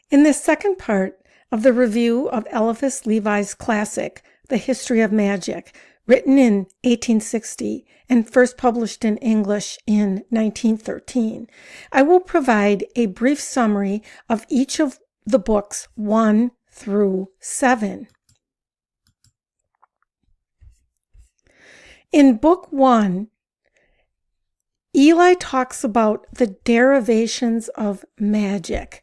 In this second part of the review of Eliphas Levi's classic, The History of Magic, written in 1860 and first published in English in 1913, I will provide a brief summary of each of the books 1 through 7. In Book 1, Eli talks about the derivations of magic.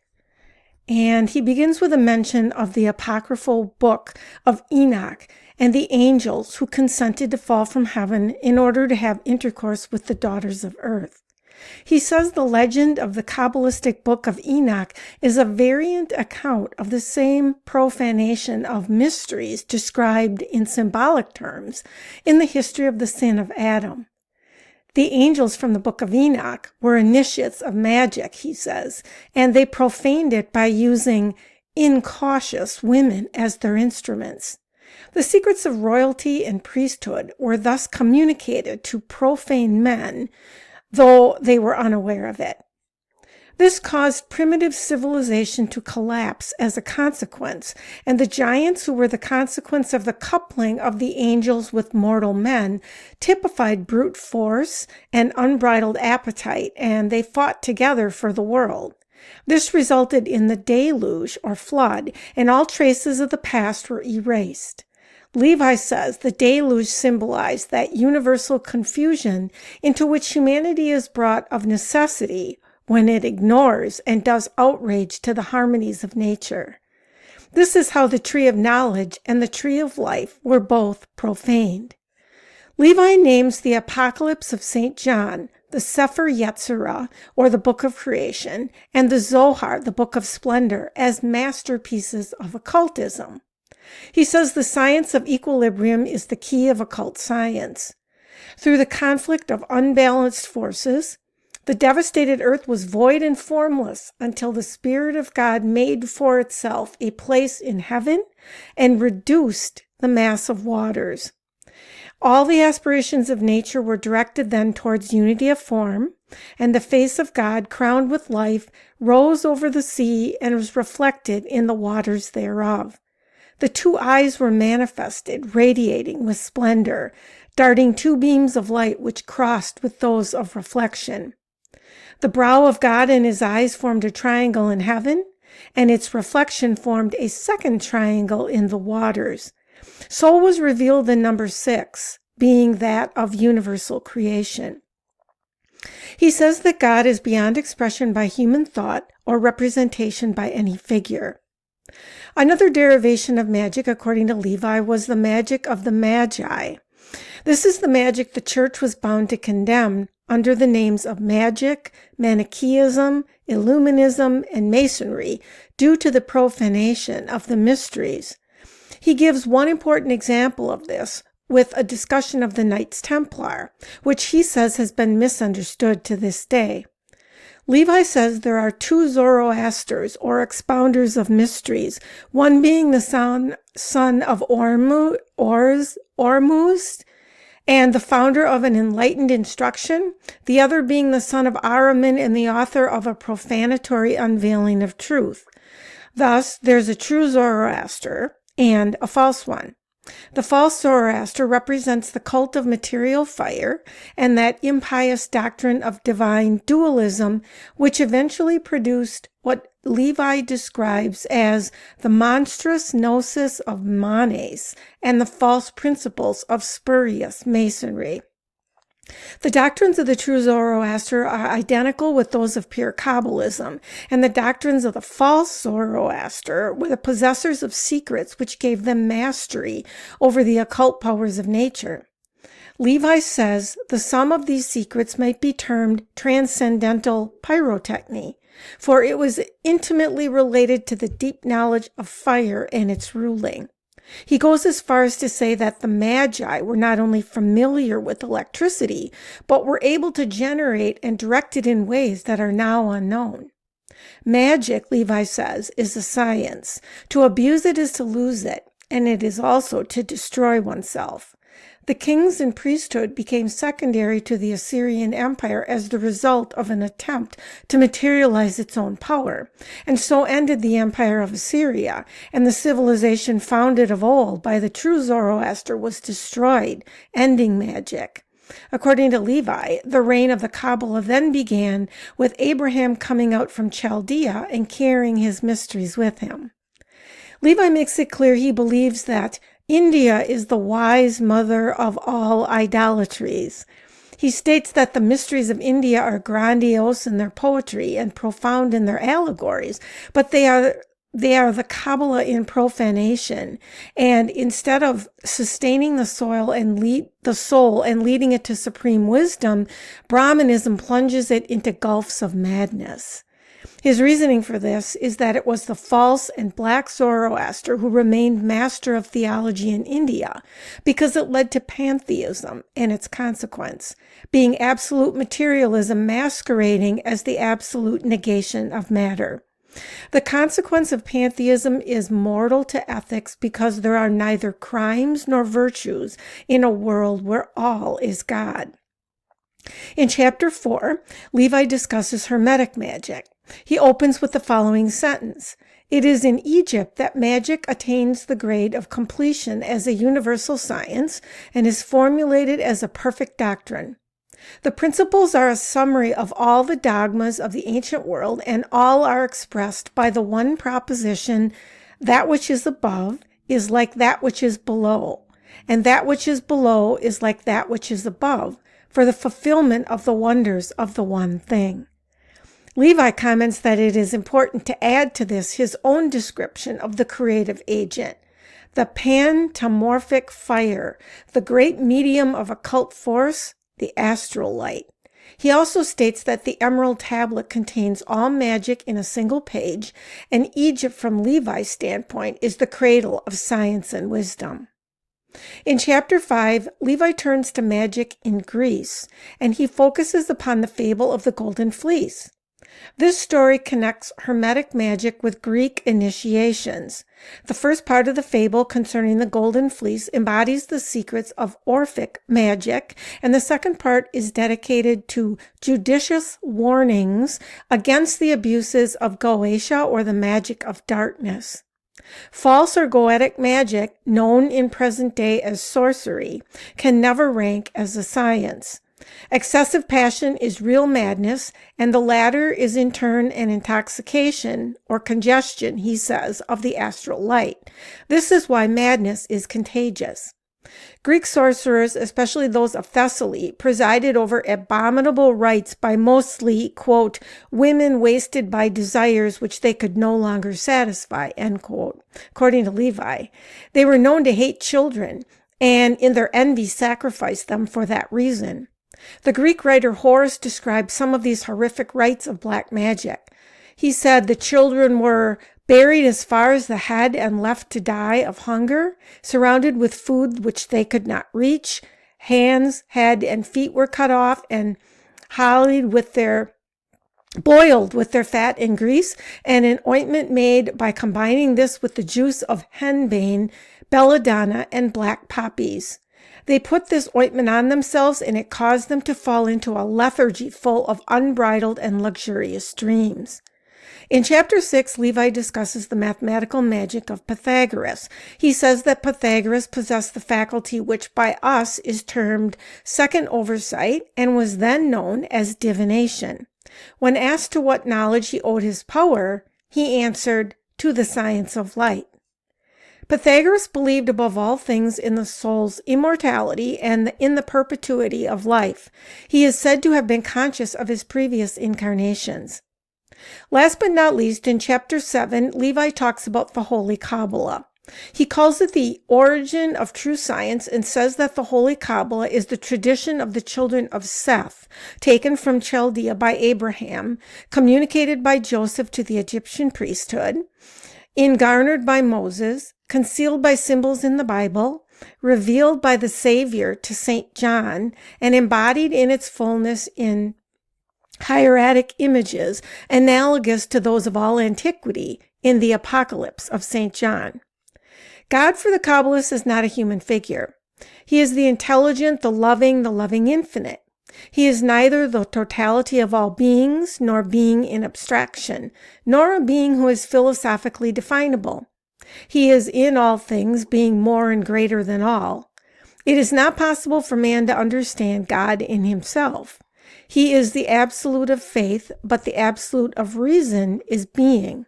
And he begins with a mention of the apocryphal book of Enoch and the angels who consented to fall from heaven in order to have intercourse with the daughters of earth. He says the legend of the Kabbalistic book of Enoch is a variant account of the same profanation of mysteries described in symbolic terms in the history of the sin of Adam. The angels from the book of Enoch were initiates of magic, he says, and they profaned it by using incautious women as their instruments. The secrets of royalty and priesthood were thus communicated to profane men, though they were unaware of it. This caused primitive civilization to collapse as a consequence, and the giants who were the consequence of the coupling of the angels with mortal men typified brute force and unbridled appetite, and they fought together for the world. This resulted in the deluge or flood, and all traces of the past were erased. Levi says the deluge symbolized that universal confusion into which humanity is brought of necessity when it ignores and does outrage to the harmonies of nature. This is how the tree of knowledge and the tree of life were both profaned. Levi names the Apocalypse of St. John, the Sefer Yetzirah, or the Book of Creation, and the Zohar, the Book of Splendor, as masterpieces of occultism. He says the science of equilibrium is the key of occult science. Through the conflict of unbalanced forces, the devastated earth was void and formless until the Spirit of God made for itself a place in heaven and reduced the mass of waters. All the aspirations of nature were directed then towards unity of form, and the face of God, crowned with life, rose over the sea and was reflected in the waters thereof. The two eyes were manifested, radiating with splendor, darting two beams of light which crossed with those of reflection. The brow of God and his eyes formed a triangle in heaven, and its reflection formed a second triangle in the waters. So was revealed the number 6, being that of universal creation. He says that God is beyond expression by human thought or representation by any figure. Another derivation of magic, according to Levi, was the magic of the Magi. This is the magic the church was bound to condemn under the names of magic, Manichaeism, Illuminism, and Masonry, due to the profanation of the mysteries. He gives one important example of this with a discussion of the Knights Templar, which he says has been misunderstood to this day. Levi says there are two Zoroasters, or expounders of mysteries, one being the son of Ormuzd, and the founder of an enlightened instruction, the other being the son of Ahriman and the author of a profanatory unveiling of truth. Thus, there's a true Zoroaster and a false one. The false Zoroaster represents the cult of material fire and that impious doctrine of divine dualism, which eventually produced what Levi describes as the monstrous gnosis of Manes and the false principles of spurious masonry. The doctrines of the true Zoroaster are identical with those of pure Kabbalism, and the doctrines of the false Zoroaster were the possessors of secrets which gave them mastery over the occult powers of nature. Levi says the sum of these secrets might be termed transcendental pyrotechny, for it was intimately related to the deep knowledge of fire and its ruling. He goes as far as to say that the Magi were not only familiar with electricity, but were able to generate and direct it in ways that are now unknown. Magic, Levi says, is a science. To abuse it is to lose it, and it is also to destroy oneself. The kings and priesthood became secondary to the Assyrian Empire as the result of an attempt to materialize its own power, and so ended the empire of Assyria, and the civilization founded of old by the true Zoroaster was destroyed, ending magic. According to Levi, the reign of the Kabbalah then began with Abraham coming out from Chaldea and carrying his mysteries with him. Levi makes it clear he believes that India is the wise mother of all idolatries. He states that the mysteries of India are grandiose in their poetry and profound in their allegories, but they are the Kabbalah in profanation. And instead of sustaining the soul and leading it to supreme wisdom, Brahmanism plunges it into gulfs of madness. His reasoning for this is that it was the false and black Zoroaster who remained master of theology in India, because it led to pantheism and its consequence, being absolute materialism masquerading as the absolute negation of matter. The consequence of pantheism is mortal to ethics because there are neither crimes nor virtues in a world where all is God. In chapter 4, Levi discusses Hermetic magic. He opens with the following sentence: "It is in Egypt that magic attains the grade of completion as a universal science and is formulated as a perfect doctrine. The principles are a summary of all the dogmas of the ancient world, and all are expressed by the one proposition: that which is above is like that which is below, and that which is below is like that which is above, for the fulfillment of the wonders of the one thing." Levi comments that it is important to add to this his own description of the creative agent: the pantamorphic fire, the great medium of occult force, the astral light. He also states that the Emerald Tablet contains all magic in a single page, and Egypt from Levi's standpoint is the cradle of science and wisdom. In chapter 5, Levi turns to magic in Greece, and he focuses upon the fable of the Golden Fleece. This story connects Hermetic magic with Greek initiations. The first part of the fable concerning the Golden Fleece embodies the secrets of Orphic magic, and the second part is dedicated to judicious warnings against the abuses of Goetia, or the magic of darkness. False or goetic magic, known in present day as sorcery, can never rank as a science. Excessive passion is real madness, and the latter is in turn an intoxication or congestion, he says, of the astral light. This is why madness is contagious. Greek sorcerers, especially those of Thessaly, presided over abominable rites by mostly, quote, women wasted by desires which they could no longer satisfy, end quote. According to Levi, they were known to hate children, and in their envy sacrificed them for that reason. The Greek writer Horace described some of these horrific rites of black magic. He said the children were buried as far as the head and left to die of hunger, surrounded with food which they could not reach. Hands, head, and feet were cut off and boiled with their fat and grease, and an ointment made by combining this with the juice of henbane, belladonna, and black poppies. They put this ointment on themselves, and it caused them to fall into a lethargy full of unbridled and luxurious dreams. In chapter 6, Levi discusses the mathematical magic of Pythagoras. He says that Pythagoras possessed the faculty which by us is termed second oversight and was then known as divination. When asked to what knowledge he owed his power, he answered, "To the science of light." Pythagoras believed above all things in the soul's immortality and in the perpetuity of life. He is said to have been conscious of his previous incarnations. Last but not least, in chapter 7, Levi talks about the Holy Kabbalah. He calls it the origin of true science and says that the Holy Kabbalah is the tradition of the children of Seth, taken from Chaldea by Abraham, communicated by Joseph to the Egyptian priesthood, ingarnered by Moses, concealed by symbols in the Bible, revealed by the Savior to St. John, and embodied in its fullness in hieratic images analogous to those of all antiquity in the Apocalypse of St. John. God for the Kabbalists is not a human figure. He is the intelligent, the loving infinite. He is neither the totality of all beings, nor being in abstraction, nor a being who is philosophically definable. He is in all things, being more and greater than all. It is not possible for man to understand God in himself. He is the absolute of faith, but the absolute of reason is being.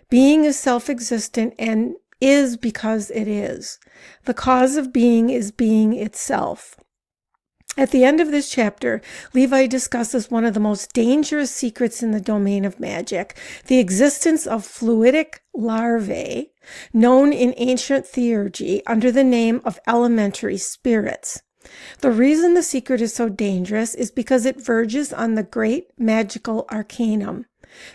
Being is self-existent and is because it is. The cause of being is being itself. At the end of this chapter, Levi discusses one of the most dangerous secrets in the domain of magic, the existence of fluidic larvae, known in ancient theurgy under the name of elementary spirits. The reason the secret is so dangerous is because it verges on the great magical arcanum.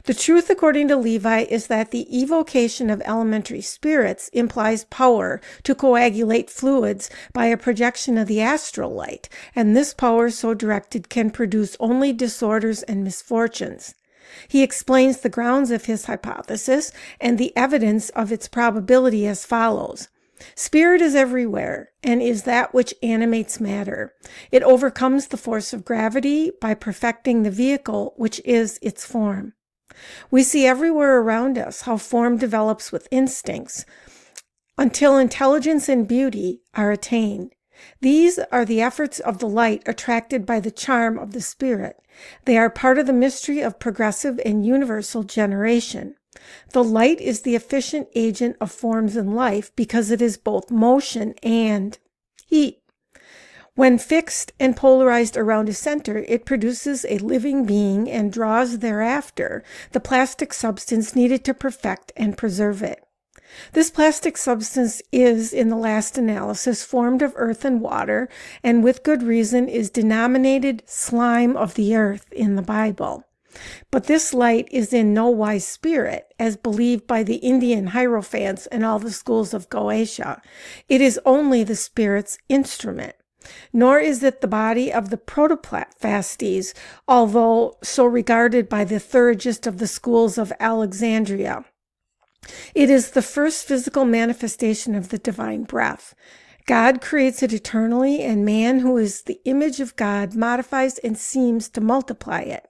The truth, according to Levi, is that the evocation of elementary spirits implies power to coagulate fluids by a projection of the astral light, and this power so directed can produce only disorders and misfortunes. He explains the grounds of his hypothesis and the evidence of its probability as follows. Spirit is everywhere and is that which animates matter. It overcomes the force of gravity by perfecting the vehicle which is its form. We see everywhere around us how form develops with instincts until intelligence and beauty are attained. These are the efforts of the light attracted by the charm of the spirit. They are part of the mystery of progressive and universal generation. The light is the efficient agent of forms in life because it is both motion and heat. When fixed and polarized around a center, it produces a living being and draws thereafter the plastic substance needed to perfect and preserve it. This plastic substance is, in the last analysis, formed of earth and water, and with good reason is denominated slime of the earth in the Bible. But this light is in no wise spirit, as believed by the Indian hierophants and all the schools of Goetia. It is only the spirit's instrument. Nor is it the body of the protoplastes, although so regarded by the theurgist of the schools of Alexandria. It is the first physical manifestation of the divine breath. God creates it eternally, and man, who is the image of God, modifies and seems to multiply it.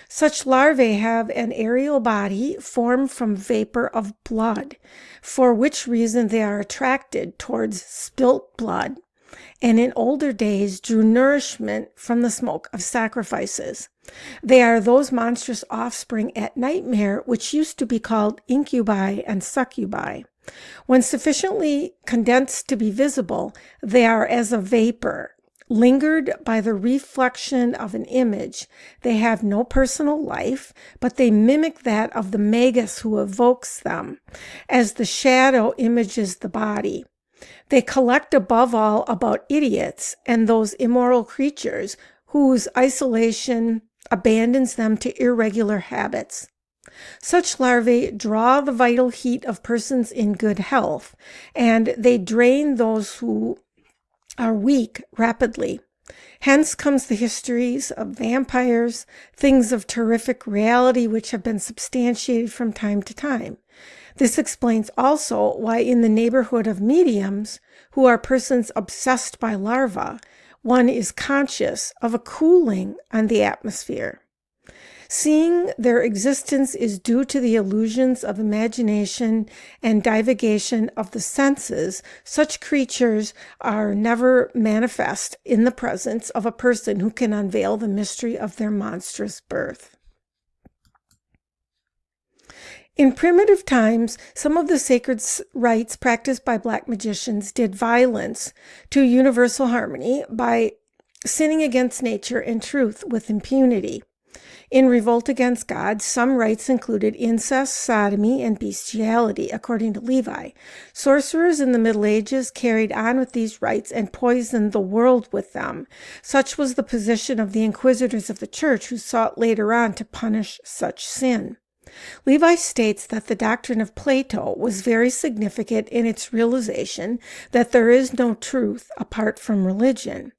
Such larvae have an aerial body formed from vapor of blood, for which reason they are attracted towards spilt blood, and in older days drew nourishment from the smoke of sacrifices. They are those monstrous offspring at nightmare which used to be called incubi and succubi. When sufficiently condensed to be visible, they are as a vapor, lingered by the reflection of an image. They have no personal life, but they mimic that of the magus who evokes them, as the shadow images the body. They collect above all about idiots and those immoral creatures whose isolation abandons them to irregular habits. Such larvae draw the vital heat of persons in good health, and they drain those who are weak rapidly. Hence comes the histories of vampires, things of terrific reality which have been substantiated from time to time. This explains also why in the neighborhood of mediums, who are persons obsessed by larvae, one is conscious of a cooling on the atmosphere. Seeing their existence is due to the illusions of imagination and divagation of the senses, such creatures are never manifest in the presence of a person who can unveil the mystery of their monstrous birth. In primitive times, some of the sacred rites practiced by black magicians did violence to universal harmony by sinning against nature and truth with impunity. In revolt against God, some rites included incest, sodomy, and bestiality, according to Levi. Sorcerers in the Middle Ages carried on with these rites and poisoned the world with them. Such was the position of the inquisitors of the church, who sought later on to punish such sin. Levi states that the doctrine of Plato was very significant in its realization that there is no truth apart from religion.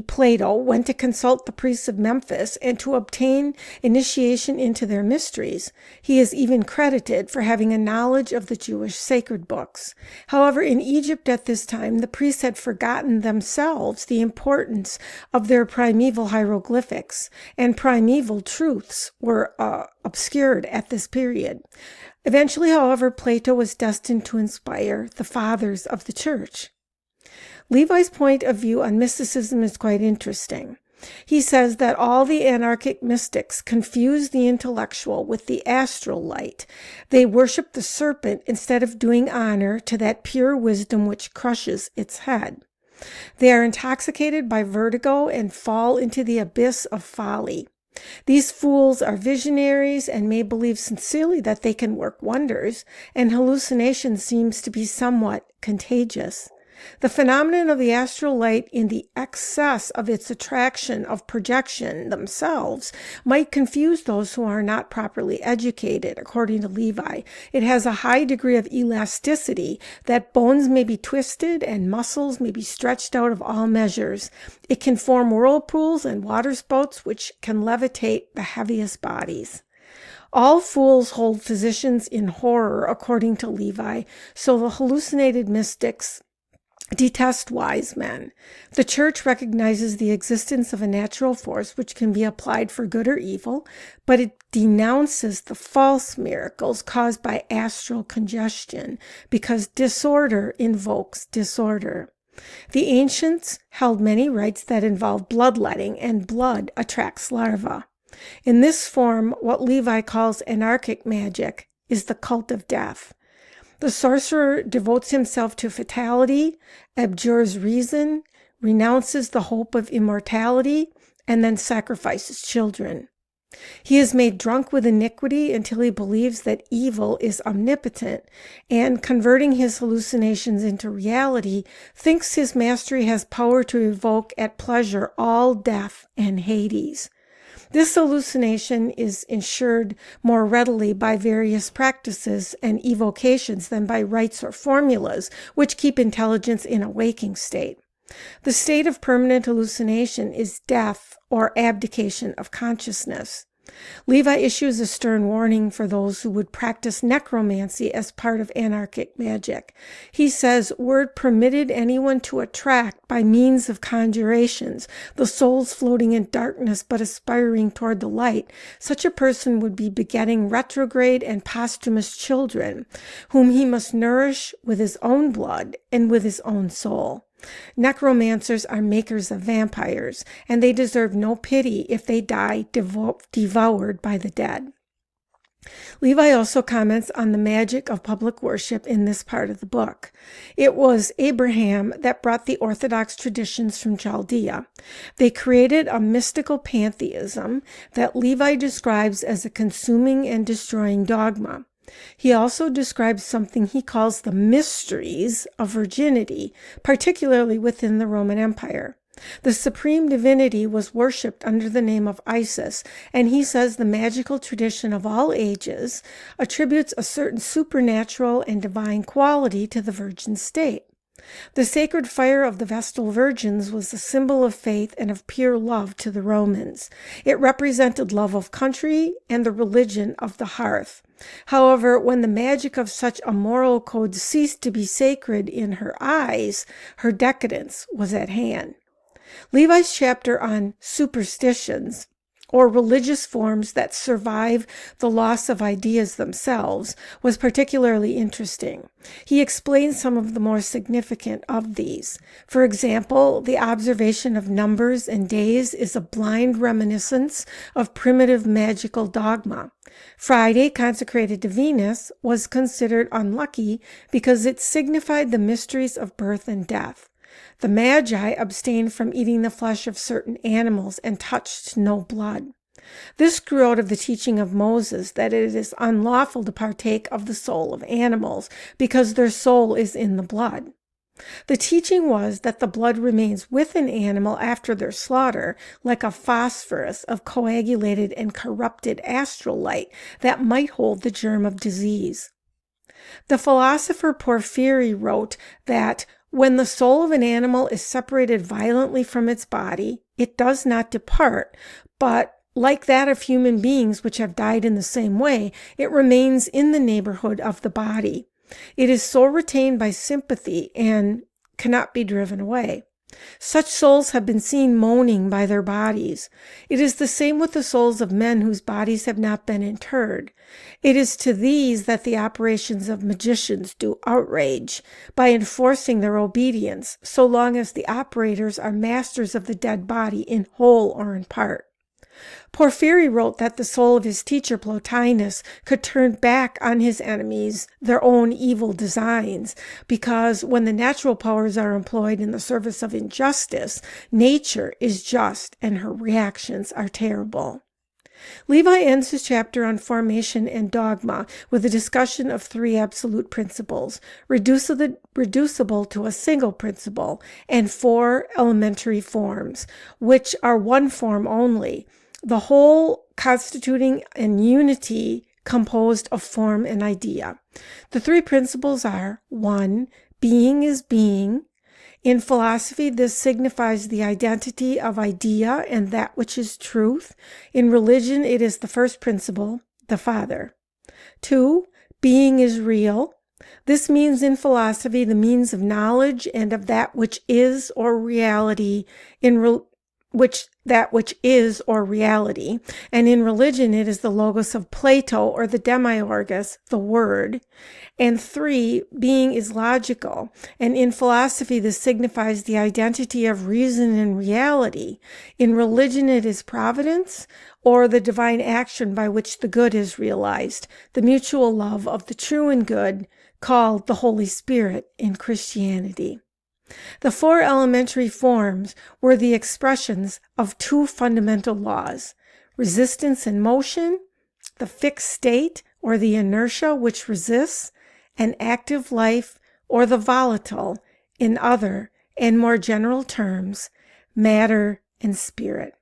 Plato, went to consult the priests of Memphis and to obtain initiation into their mysteries. He is even credited for having a knowledge of the Jewish sacred books. However, in Egypt at this time, the priests had forgotten themselves the importance of their primeval hieroglyphics, and primeval truths were obscured at this period. Eventually, however, Plato was destined to inspire the fathers of the church. Levi's point of view on mysticism is quite interesting. He says that all the anarchic mystics confuse the intellectual with the astral light. They worship the serpent instead of doing honor to that pure wisdom which crushes its head. They are intoxicated by vertigo and fall into the abyss of folly. These fools are visionaries and may believe sincerely that they can work wonders, and hallucination seems to be somewhat contagious. The phenomenon of the astral light, in the excess of its attraction of projection themselves, might confuse those who are not properly educated, according to Levi. It has a high degree of elasticity, that bones may be twisted and muscles may be stretched out of all measures. It can form whirlpools and waterspouts which can levitate the heaviest bodies. All fools hold physicians in horror, according to Levi, so the hallucinated mystics detest wise men. The church recognizes the existence of a natural force which can be applied for good or evil, but it denounces the false miracles caused by astral congestion, because disorder invokes disorder. The ancients held many rites that involved bloodletting, and blood attracts larvae. In this form, what Levi calls anarchic magic is the cult of death. The sorcerer devotes himself to fatality, abjures reason, renounces the hope of immortality, and then sacrifices children. He is made drunk with iniquity until he believes that evil is omnipotent, and, converting his hallucinations into reality, thinks his mastery has power to evoke at pleasure all death and Hades. This hallucination is ensured more readily by various practices and evocations than by rites or formulas, which keep intelligence in a waking state. The state of permanent hallucination is death or abdication of consciousness. Levi issues a stern warning for those who would practice necromancy as part of anarchic magic. He says, "Were it permitted anyone to attract by means of conjurations the souls floating in darkness but aspiring toward the light, such a person would be begetting retrograde and posthumous children, whom he must nourish with his own blood and with his own soul. Necromancers are makers of vampires, and they deserve no pity if they die devoured by the dead." Levi also comments on the magic of public worship in this part of the book. It was Abraham that brought the Orthodox traditions from Chaldea. They created a mystical pantheism that Levi describes as a consuming and destroying dogma. He also describes something he calls the mysteries of virginity, particularly within the Roman Empire. The supreme divinity was worshipped under the name of Isis, and he says the magical tradition of all ages attributes a certain supernatural and divine quality to the virgin state. The sacred fire of the Vestal Virgins was a symbol of faith and of pure love to the Romans. It represented love of country and the religion of the hearth. However, when the magic of such a moral code ceased to be sacred in her eyes, her decadence was at hand. Levi's chapter on superstitions, or religious forms that survive the loss of ideas themselves, was particularly interesting. He explains some of the more significant of these. For example, the observation of numbers and days is a blind reminiscence of primitive magical dogma. Friday, consecrated to Venus, was considered unlucky because it signified the mysteries of birth and death. The Magi abstained from eating the flesh of certain animals and touched no blood. This grew out of the teaching of Moses that it is unlawful to partake of the soul of animals because their soul is in the blood. The teaching was that the blood remains with an animal after their slaughter, like a phosphorus of coagulated and corrupted astral light that might hold the germ of disease. The philosopher Porphyry wrote that When the soul of an animal is separated violently from its body, it does not depart, but like that of human beings which have died in the same way, it remains in the neighborhood of the body. It is so retained by sympathy and cannot be driven away. Such souls have been seen moaning by their bodies. It is the same with the souls of men whose bodies have not been interred. It is to these that the operations of magicians do outrage, by enforcing their obedience, so long as the operators are masters of the dead body in whole or in part. Porphyry wrote that the soul of his teacher Plotinus could turn back on his enemies their own evil designs, because when the natural powers are employed in the service of injustice, nature is just and her reactions are terrible. Levi ends his chapter on formation and dogma with a discussion of three absolute principles, reducible to a single principle, and four elementary forms, which are one form only, the whole constituting an unity composed of form and idea. The three principles are: 1. Being is being. In philosophy, this signifies the identity of idea and that which is truth. In religion, it is the first principle, the Father. 2. Being is real. This means in philosophy the means of knowledge and of that which is or reality that which is or reality, and in religion it is the logos of Plato, or the demiurgus, the word. And 3, being is logical, and in philosophy this signifies the identity of reason and reality. In religion it is providence, or the divine action by which the good is realized, the mutual love of the true and good, called the Holy Spirit in Christianity. The four elementary forms were the expressions of two fundamental laws: resistance and motion, the fixed state or the inertia which resists, and active life or the volatile, in other and more general terms, matter and spirit.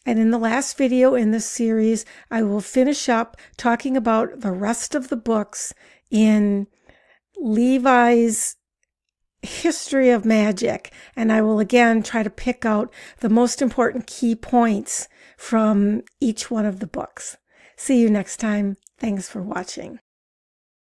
And in the last video in this series, I will finish up talking about the rest of the books in Levi's history of magic, and I will again try to pick out the most important key points from each one of the books. See you next time. Thanks for watching.